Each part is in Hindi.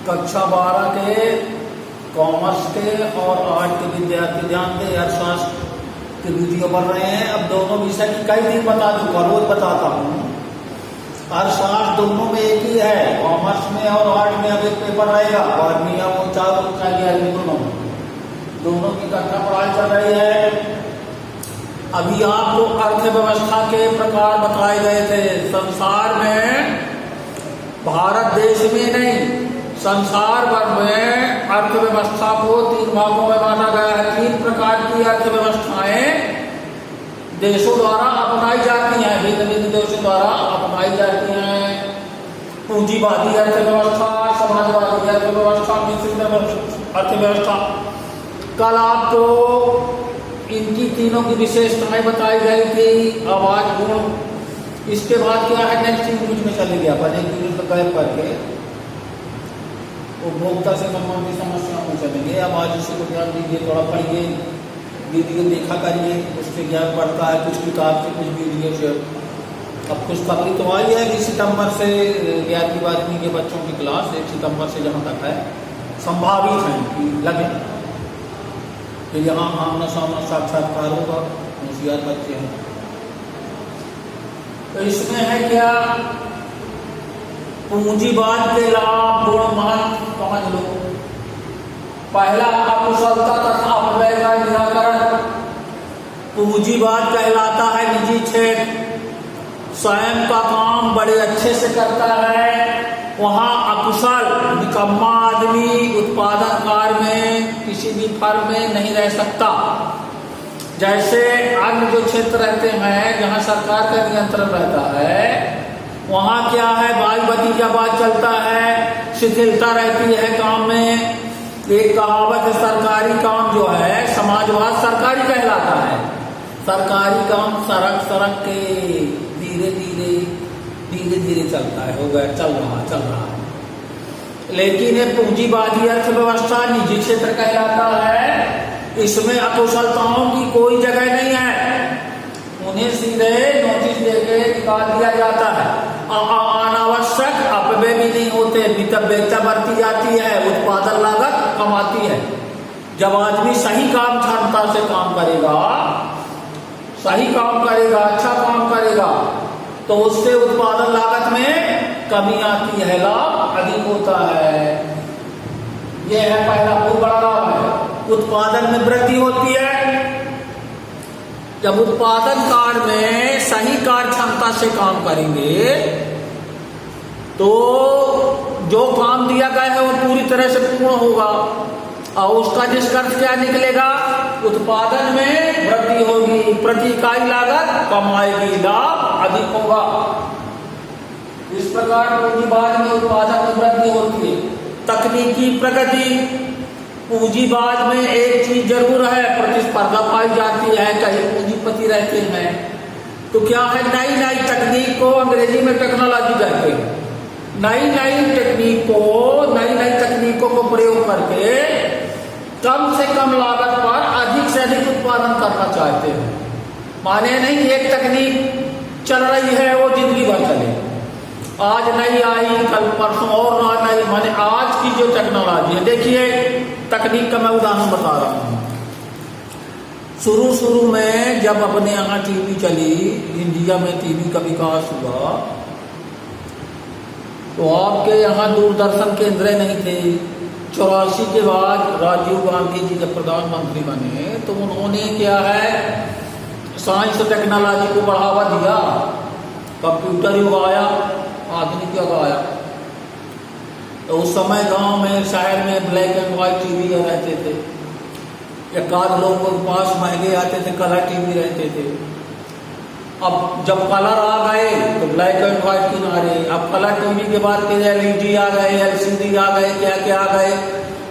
कक्षा 12 के कॉमर्स के और आर्ट के विद्यार्थी ध्यान दें। अर्थशास्त्र के वीडियो बन रहे हैं। अब दोनों विषय की कई दिन बता दूंगा, रोज बताता हूँ। अर्थशास्त्र दोनों में एक ही है, कॉमर्स में और आर्ट में अब एक पेपर रहेगा। 12वीं या 11वीं दोनों की कक्षा पढ़ाई चल रही है। अभी आपको अर्थव्यवस्था के प्रकार बताए गए थे। संसार में, भारत देश में नहीं, संसार भर में अर्थव्यवस्था को 3 भागों में बांटा गया है। 3 प्रकार की अर्थव्यवस्थाएं देशों द्वारा अपनाई जाती हैं, भिन्न भिन्न देशों द्वारा अपनाई जाती हैं। पूंजीवादी अर्थव्यवस्था, समाजवादी अर्थव्यवस्था, मिश्रित अर्थव्यवस्था। कल आपको इनकी तीनों की विशेषताएं बताई गई थी। आवाज गुण, इसके बाद क्या है, नेक्स्ट यूनिट में चले गया अपन, एक यूनिट का गायब करके उपभोक्ता से संबंधित समस्याओं में चलेंगे। अब आज इसी को ध्यान दीजिए, थोड़ा पढ़िए, वीडियो देखा करिए, उससे ज्ञान बढ़ता है, कुछ किताब से, कुछ वीडियो से। अब कुछ खबरी तो आई है कि सितंबर से 11वीं 12वीं के बच्चों की क्लास 1 सितंबर से जहाँ तक है संभावित है कि लगे, फिर यहाँ आमना सामना साक्षात्कार होगा। होशियार बच्चे हैं। तो इसमें है क्या, पूंजीवाद के लाभ गुण महत्व समझ लो। पहला, अकुशलता तथा अपव्यय का निराकरण। पूंजीवाद कहलाता है निजी क्षेत्र स्वयं का काम बड़े अच्छे से करता है। वहां अकुशल निकम्मा आदमी उत्पादन कार्य में किसी भी फर्म में नहीं रह सकता। जैसे अन्य जो क्षेत्र रहते हैं जहां सरकार का नियंत्रण रहता है, वहां क्या है, बाई भतीजावाद चलता है, शिथिलता रहती है काम में। एक कहावत है, सरकारी काम जो है, समाजवाद सरकारी कहलाता है। सरकारी काम सड़क सड़क के धीरे धीरे चलता है, हो गया, चल रहा है। लेकिन ये पूंजीवादी अर्थव्यवस्था निजी क्षेत्र कहलाता है। इसमें अकुशलताओं की कोई जगह नहीं है, उन्हें सीधे नोटिस देके निकाल दिया जाता है। अनावश्यक अपव्यय भी नहीं होते, मितव्ययता बरती जाती है, उत्पादन लागत कमाती है। जब आदमी सही काम क्षमता से काम करेगा, सही काम करेगा, अच्छा काम करेगा, तो उससे उत्पादन लागत में कमी आती है, लाभ अधिक होता है। यह है पहला बहुत बड़ा लाभ है। उत्पादन में वृद्धि होती है। जब उत्पादन कार्य में सही कार्य क्षमता से काम करेंगे तो जो काम दिया गया है वो पूरी तरह से पूर्ण होगा, और उसका निष्कर्ष क्या निकलेगा, उत्पादन में वृद्धि होगी, प्रति इकाई लागत कम आएगी, लाभ अधिक होगा। इस प्रकार पूंजीवाद में उत्पादन में वृद्धि होती है। तकनीकी प्रगति, पूंजीवाद में एक चीज जरूर है, प्रतिस्पर्धा पाई जाती है, कहीं पूंजीपति रहते हैं तो क्या है, नई नई तकनीक को अंग्रेजी में टेक्नोलॉजी कहते हैं। नई नई तकनीकों को प्रयोग करके कम से कम लागत पर अधिक से अधिक उत्पादन करना चाहते हैं। माने नहीं एक तकनीक चल रही है वो जिंदगी भर चले, आज नहीं आई कल परसों और ना नहीं, माने आज की जो टेक्नोलॉजी है। देखिए तकनीक का मैं उदाहरण बता रहा हूँ। शुरू में जब अपने यहाँ टीवी चली, इंडिया में टीवी का विकास हुआ, तो आपके यहाँ दूरदर्शन केंद्र नहीं थे। 84 के बाद राजीव गांधी जी जब प्रधानमंत्री बने तो उन्होंने क्या है, साइंस और टेक्नोलॉजी को बढ़ावा दिया। कंप्यूटर युग आया, आधुनिक युग आया। तो उस समय गांव में, शहर में ब्लैक एंड व्हाइट टीवी रहते थे। एक आध लोगों के पास महंगे आते थे, कलर टीवी रहते थे। अब जब कलर आ गए तो ब्लैक एंड व्हाइट किनारे, अब कलर टीवी के बाद फिर LED आ गए, LCD आ गए, क्या क्या आ गए।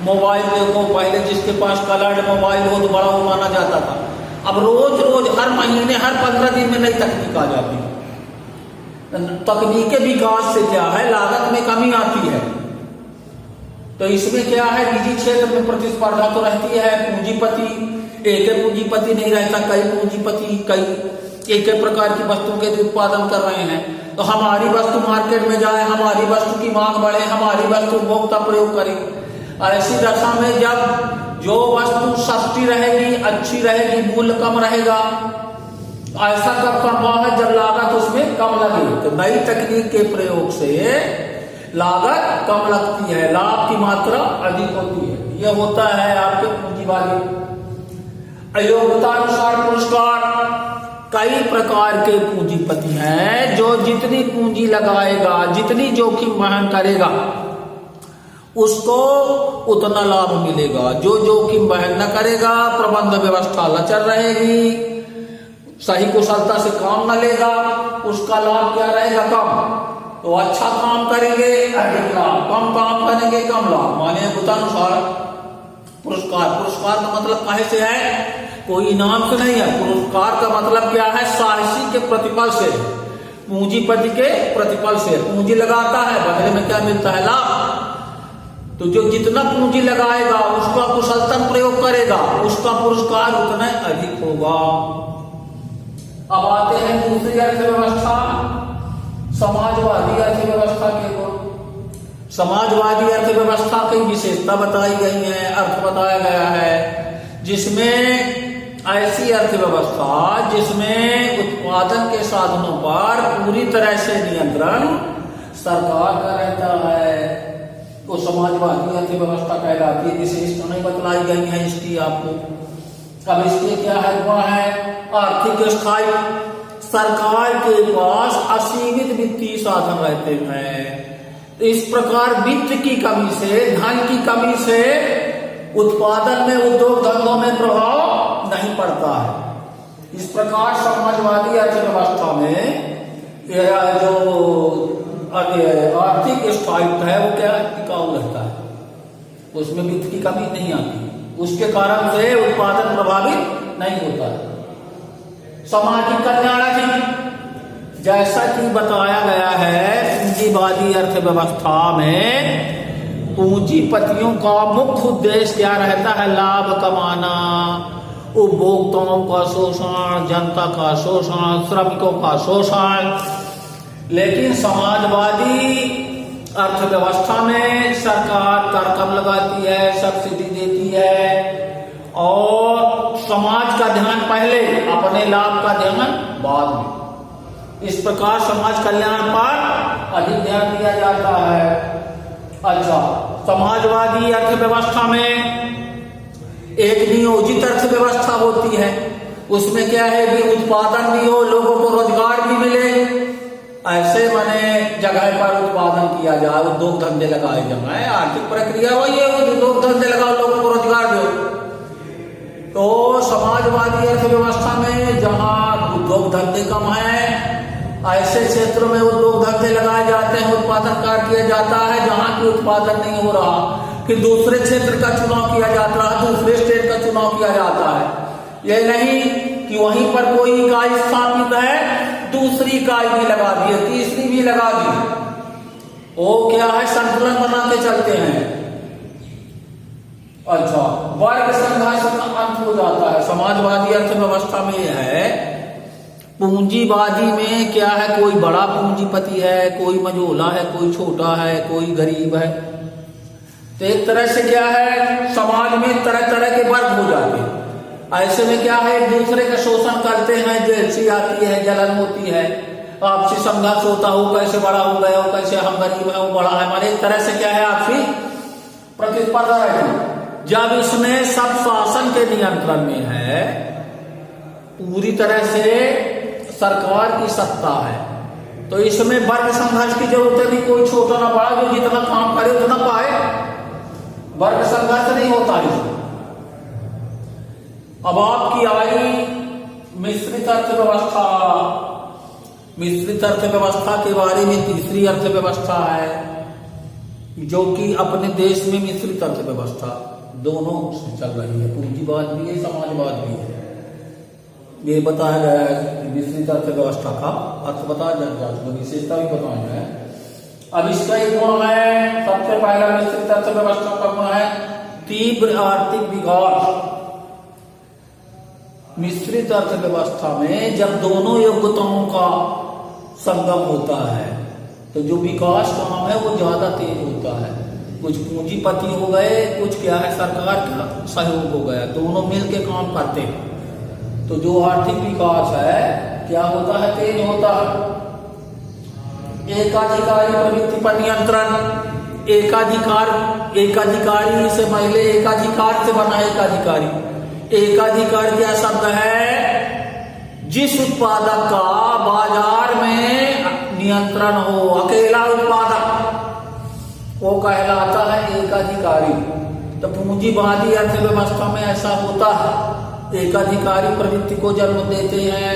मोबाइल देखो, पहले जिसके पास कलर्ड मोबाइल हो तो बड़ा वो माना जाता था। अब रोज हर महीने, हर 15 दिन में नई तकनीक आ जाती है। तकनीक के विकास से क्या है, लागत में कमी आती है। तो इसमें क्या है, निजी क्षेत्र में प्रतिस्पर्धा तो रहती है। पूंजीपति, एक पूंजीपति नहीं रहता, कई पूंजीपति कई एक प्रकार की वस्तुओं के उत्पादन कर रहे हैं। तो हमारी वस्तु मार्केट में जाए, हमारी वस्तु की मांग बढ़े, हमारी वस्तु उपभोक्ता प्रयोग करे। ऐसी दशा में जब जो वस्तु सस्ती रहेगी, अच्छी रहेगी, मूल्य कम रहेगा, ऐसा कब संभव है? जब लागत उसमें कम लगे। तो नई तकनीक के प्रयोग से लागत कम लगती है, लाभ की मात्रा अधिक होती है। यह होता है आपके पूंजीवादी। अयोग्यतानुसार पुरस्कार। कई प्रकार के पूंजीपति हैं जो जितनी पूंजी लगाएगा, जितनी जोखिम वहन करेगा, उसको उतना लाभ मिलेगा। जो जोखिम वहन न करेगा, प्रबंध व्यवस्था लचर रहेगी, सही कुशलता से काम न लेगा, उसका लाभ क्या रहेगा? कम। तो अच्छा काम करेंगे अधिक लाभ, कम काम करेंगे कम लाभ। माने योग्यतानुसार पुरस्कार। पुरस्कार का मतलब काहे से है? कोई इनाम से नहीं है। पुरस्कार का मतलब क्या है? साहसी के प्रतिफल से, पूंजीपति के प्रतिफल से। पूंजी लगाता है, बदले में क्या मिलता है? लाभ। तो जो जितना पूंजी लगाएगा, उसका कुशलता प्रयोग करेगा, उसका पुरस्कार उतना अधिक होगा। अब आते हैं दूसरी अर्थव्यवस्था, समाजवादी अर्थव्यवस्था के ओर। समाजवादी अर्थव्यवस्था की विशेषता बताई गई है, अर्थ बताया गया है, जिसमें ऐसी अर्थव्यवस्था जिसमें उत्पादन के साधनों पर पूरी तरह से नियंत्रण सरकार का रहता है, तो समाजवादी अर्थव्यवस्था कहलाती है। विशेषता नहीं बतलाई गई है इसकी आपको। अब इसके क्या है? वह है आर्थिक स्थायी। सरकार के पास असीमित वित्तीय साधन रहते हैं। इस प्रकार वित्त की कमी से, धन की कमी से उत्पादन में, उद्योग धंधों में प्रभाव नहीं पड़ता है। इस प्रकार समाजवादी अर्थव्यवस्था में यह जो आर्थिक स्थायित्व है वो क्या टिकाऊ रहता है, उसमें वित्त की कमी नहीं आती, उसके कारण से उत्पादन प्रभावित नहीं होता है। सामाजिक कल्याण की, जैसा कि बताया गया है, पूंजीवादी अर्थव्यवस्था में पूंजीपतियों का मुख्य उद्देश्य क्या रहता है? लाभ कमाना, उपभोक्ताओं का शोषण, जनता का शोषण, श्रमिकों का शोषण। लेकिन समाजवादी अर्थव्यवस्था में सरकार कर कम लगाती है, सब्सिडी देती है, और समाज का ध्यान पहले, अपने लाभ का ध्यान बाद में। इस प्रकार समाज कल्याण पर अधिक ध्यान दिया जाता है। अच्छा, समाजवादी अर्थव्यवस्था में एक नियोजित अर्थव्यवस्था होती है। उसमें क्या है कि उत्पादन भी हो, लोगों को रोजगार भी मिले। ऐसे माने जगह पर उत्पादन किया जाए, उद्योग धंधे लगाए जाए, आर्थिक प्रक्रिया वही है, उद्योग धंधे लगाओ, लोगों को रोजगार दो। तो समाजवादी अर्थव्यवस्था में जहां उद्योग धंधे कम है, ऐसे क्षेत्रों में उद्योग धंधे लगाए जाते हैं, उत्पादन कार्य किया जाता है। जहां की उत्पादन नहीं हो रहा, कि दूसरे क्षेत्र का चुनाव किया जाता है, दूसरे स्टेट का चुनाव किया जाता है। यह नहीं कि वहीं पर कोई इकाई स्थापित है, दूसरी इकाई भी लगा दी, तीसरी भी लगा दी। वो क्या है? संतुलन बना के चलते हैं। अच्छा, वर्ग संघर्ष का अंत हो जाता है। समाजवादी अर्थव्यवस्था में यह है, पूंजीवादी में क्या है? कोई बड़ा पूंजीपति है, कोई मझोला है, कोई छोटा है, कोई गरीब है। तो एक तरह से क्या है, समाज में तरह तरह के वर्ग हो जाते हैं। ऐसे में क्या है, एक दूसरे का शोषण करते हैं, जेलसी आती है, जलन होती है, आपसी संघर्ष होता हो, कैसे बड़ा हो गया हो, कैसे हम गरीब है, वो बड़ा है। हमारे एक तरह से क्या है, आपसी प्रतिस्पर्धा रहती। जब इसमें सब शासन के नियंत्रण में है, पूरी तरह से सरकार की सत्ता है, तो इसमें वर्ग संघर्ष की जरूरत नहीं। कोई छोटा ना बड़ा, जो जितना काम करे उतना पाए, वर्ग संघर्ष नहीं होता इसमें। अब आपकी आई मिश्रित अर्थव्यवस्था। मिश्रित अर्थव्यवस्था के बारे में तीसरी अर्थव्यवस्था है, जो कि अपने देश में मिश्रित अर्थव्यवस्था दोनों चल रही है, पूंजीवाद भी है, समाजवाद भी है। ये बताया गया है मिश्रित अर्थव्यवस्था का अर्थ बताया जाता है, विशेषता भी बताया है। अब इसका एक गुण है, सबसे पहला मिश्रित अर्थव्यवस्था का गुण है तीव्र आर्थिक विकास। मिश्रित अर्थव्यवस्था में जब दोनों योग्यताओं का संगम होता है, तो जो विकास काम है वो ज्यादा तेज होता है। कुछ पूंजीपति हो गए, कुछ क्या है सरकार का सहयोग हो गया, दोनों मिल के काम करते हैं, तो जो आर्थिक विकास है क्या होता है, तेज होता है। एकाधिकारी प्रवृत्ति पर नियंत्रण। एकाधिकारी से पहले एकाधिकार से बना एकाधिकारी। एकाधिकार क्या शब्द है, जिस उत्पादक का बाजार में नियंत्रण हो, अकेला उत्पादक, वो कहलाता है एकाधिकारी। तो पूंजीवादी अर्थव्यवस्था में ऐसा होता है, एकाधिकारी प्रवृत्ति को जन्म देते हैं।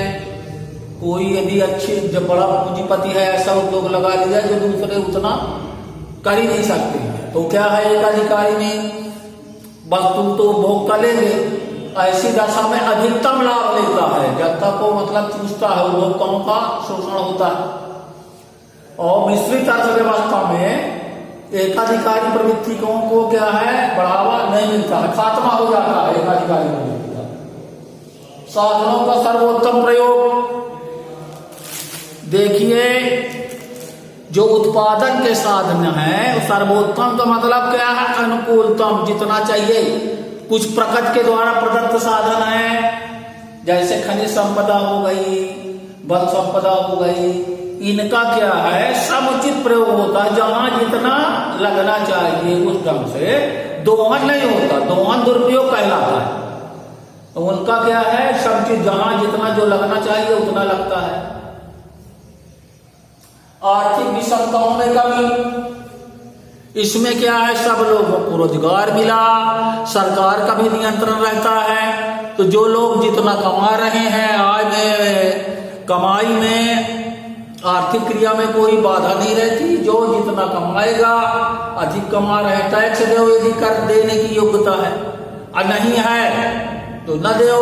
कोई यदि अच्छे जब बड़ा पूंजीपति है, ऐसा उद्योग लगा लिया जो दूसरे उतना कर ही नहीं सकते, तो क्या है एकाधिकारी में वस्तु तो उपभोग कर लेंगे, ऐसी दशा में अधिकतम लाभ लेता है, जनता को मतलब चूसता है, उपभोक्ताओं का शोषण होता है। और मिश्रित अर्थव्यवस्था में एकाधिकारी प्रवृत्ति को क्या है, बढ़ावा नहीं मिलता है, खात्मा हो जाता है एकाधिकारी प्रवृत्ति का। साधनों का सर्वोत्तम प्रयोग। देखिए, जो उत्पादन के साधन है, सर्वोत्तम का मतलब क्या है, अनुकूलतम, जितना चाहिए। कुछ प्रकृति के द्वारा प्रदत्त साधन है, जैसे खनिज संपदा हो गई, वन संपदा हो गई, इनका क्या है, समुचित प्रयोग होता है, जहां जितना लगना चाहिए उस ढंग से। दोहन नहीं होता, दोहन दुरुपयोग कहलाता है। तो उनका क्या है, समुचित, जहां जितना जो लगना चाहिए उतना लगता है। आर्थिक विषमताओं में कमी। इसमें क्या है, सब लोगों को रोजगार मिला, सरकार का भी नियंत्रण रहता है, तो जो लोग जितना कमा रहे हैं, आय में, कमाई में, आर्थिक क्रिया में कोई बाधा नहीं रहती। जो जितना कमाएगा, अधिक कमा रहे, टैक्स दो यदि कर देने की योग्यता है, और नहीं है तो न दो,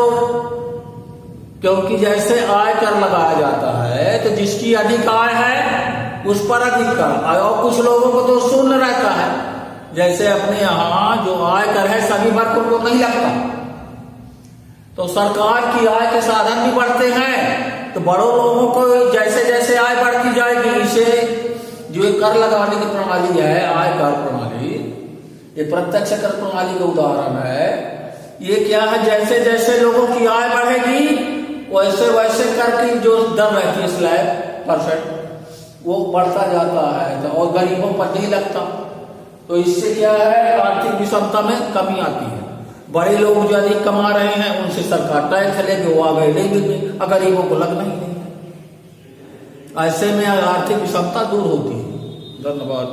क्योंकि जैसे आय कर लगाया जाता है, तो जिसकी अधिक आय है उस पर अधिक कर, और कुछ लोगों को तो शून्य रहता है। जैसे अपने यहाँ जो आय कर है सभी वर्गों को नहीं लगता, तो सरकार की आय के साधन भी बढ़ते हैं, तो बड़ों लोगों को जैसे जैसे आय बढ़ती जाएगी, इसे जो कर लगाने की प्रणाली है, आय कर प्रणाली, ये प्रत्यक्ष कर प्रणाली का उदाहरण है। ये क्या है, जैसे जैसे लोगों की आय बढ़ेगी वैसे वैसे कर की जो दर रहती है, स्लैब परसेंट, वो बढ़ता जाता है, तो और गरीबों पर नहीं लगता। तो इससे क्या है, आर्थिक विषमता में कमी आती है। बड़े लोग जो अधिक कमा रहे हैं उनसे सरकार टैक्स लेंगे, वो आगे लेंगे, और गरीबों को लगना ही नहीं। ऐसे में आर्थिक विषमता दूर होती है। धन्यवाद।